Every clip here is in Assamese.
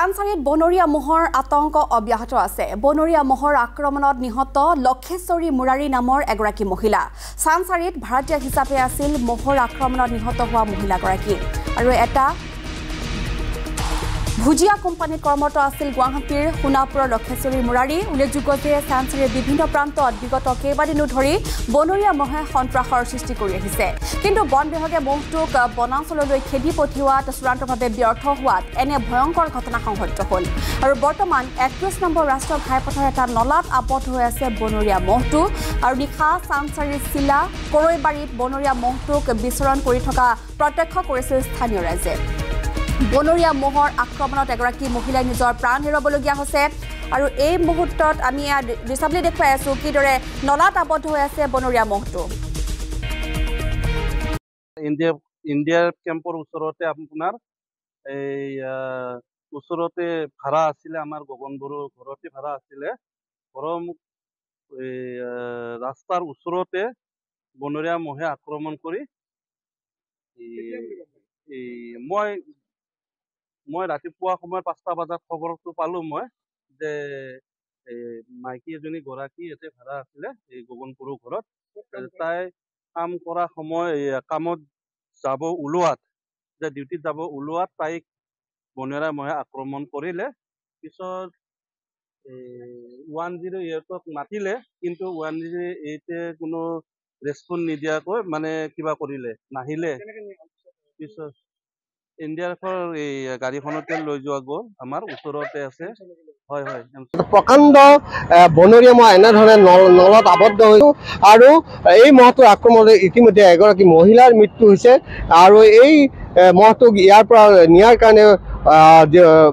চানচাৰীত বনৰীয়া মহৰ আতংক অব্যাহত আছে। বনৰীয়া মহৰ আক্ৰমণত নিহত লক্ষেশ্বৰী মুৰাৰী নামৰ এগৰাকী মহিলা। চানচাৰীত ভাড়াতীয়া হিচাপে আছিল মহৰ আক্ৰমণত নিহত হোৱা মহিলাগৰাকী। আৰু এটা ভুজিয়া কোম্পানীত কৰ্মৰত আছিল গুৱাহাটীৰ সোণাপুৰৰ লক্ষেশ্বৰী মুৰাৰী। উল্লেখযোগ্য যে চানচাৰীৰ বিভিন্ন প্ৰান্তত বিগত কেইবাদিনো ধৰি বনৰীয়া মহে সন্ত্ৰাসৰ সৃষ্টি কৰি আহিছে। কিন্তু বন বিভাগে মহটোক বনাঞ্চললৈ খেদি পঠিওৱাত চূড়ান্তভাৱে ব্যৰ্থ হোৱাত এনে ভয়ংকৰ ঘটনা সংঘটিত হ'ল। আৰু বৰ্তমান 31 নম্বৰ ৰাষ্ট্ৰীয় ঘাইপথৰ এটা নলাত আবদ্ধ হৈ আছে বনৰীয়া মহটো। আৰু নিশা চানচাৰীৰ চিলা কৰৈবাৰীত বনৰীয়া মহটোক বিচৰণ কৰি থকা প্ৰত্যক্ষ কৰিছিল স্থানীয় ৰাইজে। বনৰীয়া মহৰ আক্ৰমণত এগৰাকী মহিলাই নিজৰ প্ৰাণ হেৰুৱাবলগীয়া হৈছে। আৰু এই মুহূৰ্তত আমি দৃশ্যাৱলী দেখুৱাই আছো কিদৰে নলাত আবদ্ধ হৈ আছে বনৰীয়া মহটো। ইণ্ডিয়াৰ কেম্পৰ ওচৰতে আপোনাৰ এই ওচৰতে ভাড়া আছিলে, আমাৰ গগন বড়োৰ ঘৰতে ভাড়া আছিলে। ঘৰৰ ৰাস্তাৰ ওচৰতে বনৰীয়া মহে আক্ৰমণ কৰি মই ৰাতিপুৱা সময়ত 5টা বজাত খবৰটো পালো মই যে মাইকী এজনী গৰাকী ইয়াতে ভাড়া আছিলে এই গগন বড়োৰ ঘৰত। তাই কাম কৰা সময় কামত যাব ওলোৱাত ডিউটিত যাব ওলোৱাত তাইক বনৰীয়া মহে আক্ৰমণ কৰিলে। পিছত 108ক মাতিলে, কিন্তু 108এ কোনো ৰেছপন্স নিদিয়াকৈ মানে কিবা কৰিলে, নাহিলে। পিছত NDRFৰ এই গাড়ীখনতে লৈ যোৱা গ'ল, আমাৰ ওচৰতে আছে। হয় হয়, প্ৰকাণ্ড বনৰীয়া মহ এনেধৰণে নলত আবদ্ধ হৈছিল। আৰু এই মহটোৰ আক্ৰমণত ইতিমধ্যে এগৰাকী মহিলাৰ মৃত্যু হৈছে। আৰু এই মহটোক ইয়াৰ পৰা নিয়াৰ কাৰণে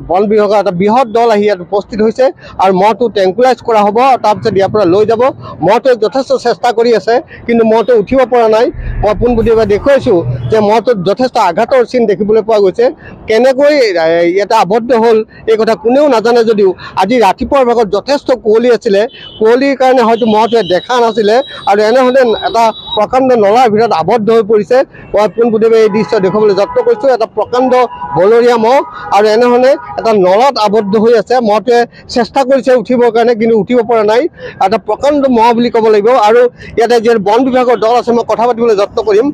বন বিভাগৰ এটা বৃহৎ দল আহি ইয়াত উপস্থিত হৈছে। আৰু মহটো ট্ৰেংকুলাইজ কৰা হ'ব, তাৰপিছত ইয়াৰ পৰা লৈ যাব। মহটোৱে যথেষ্ট চেষ্টা কৰি আছে, কিন্তু মহটো উঠিব পৰা নাই। মই পোনপটীয়াকৈ দেখুৱাইছোঁ যে মহটোত যথেষ্ট আঘাতৰ চিন দেখিবলৈ পোৱা গৈছে। কেনেকৈ ইয়াতে আবদ্ধ হ'ল এই কথা কোনেও নাজানে যদিও আজি ৰাতিপুৱাৰ ভাগত যথেষ্ট কুঁৱলী আছিলে। কুঁৱলীৰ কাৰণে হয়তো মহটোৱে দেখা নাছিলে আৰু এনেহ'লে এটা প্ৰকাণ্ড নলাৰ ভিতৰত আবদ্ধ হৈ পৰিছে। মই পোনপটীয়াকৈ এই দৃশ্য দেখুৱাবলৈ যত্ন কৰিছোঁ। এটা প্ৰকাণ্ড বনৰীয়া মহ আৰু এনেধৰণে এটা নলাত আবদ্ধ হৈ আছে। মহটোৱে চেষ্টা কৰিছে উঠিবৰ কাৰণে, কিন্তু উঠিব পৰা নাই। এটা প্ৰকাণ্ড মহ বুলি ক'ব লাগিব। আৰু ইয়াতে যিহেতু বন বিভাগৰ দল আছে, মই কথা পাতিবলৈ যত্ন কৰিম।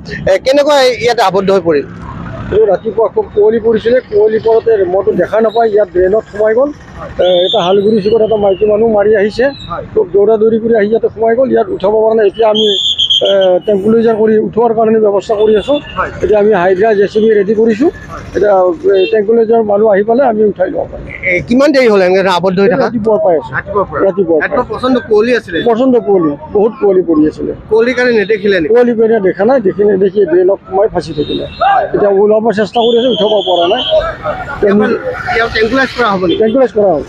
কেনেকৈ ইয়াতে আবদ্ধ হৈ পৰিল? ৰাতিপুৱা খুব কুঁৱলী পৰিছিলে। কুঁৱলী পৰোঁতে মহটো দেখা নাপায় ইয়াত ড্ৰেইনত সোমাই গ'ল। এটা হালগুৰি চুকত এটা মাইকী মানুহ মাৰি আহিছে, খুব দৌৰা দৌৰি কৰি আহি ইয়াতে সোমাই গ'ল। ইয়াত উঠাব পৰা নাই। এতিয়া আমি টেম্পুলাইজাৰ কৰি উঠোৱাৰ কাৰণে ব্যৱস্থা কৰি আছোঁ। এতিয়া আমি হাইড্ৰা JCB ৰেডি কৰিছোঁ। এতিয়া টেম্পুলাইজাৰ মানুহ আহি পালে আমি উঠাই ল'ব পাৰিম। কিমান দেৰি হ'ল এনেকৈ আবদ্ধ হৈ থকা? ৰাতিপুৱাৰ পাই আছোঁ। ৰাতিপুৱা প্ৰচণ্ড কুঁৱলী আছিলে। প্ৰচণ্ড কুঁৱলী, বহুত কুঁৱলী পৰি আছিলে। কুঁৱলীৰ কাৰণে নেদেখিলে নেকি? কুঁৱলী পৰি দেখা নাই, নেদেখি ড্ৰেইনত সোমাই ফাঁচি থাকিলে। এতিয়া ওলাব চেষ্টা কৰি আছে, উঠাব পৰা নাই। ট্ৰেংকুলাইজ কৰা হ'ব নেকি? ট্ৰেংকুলাইজ কৰা হ'ব।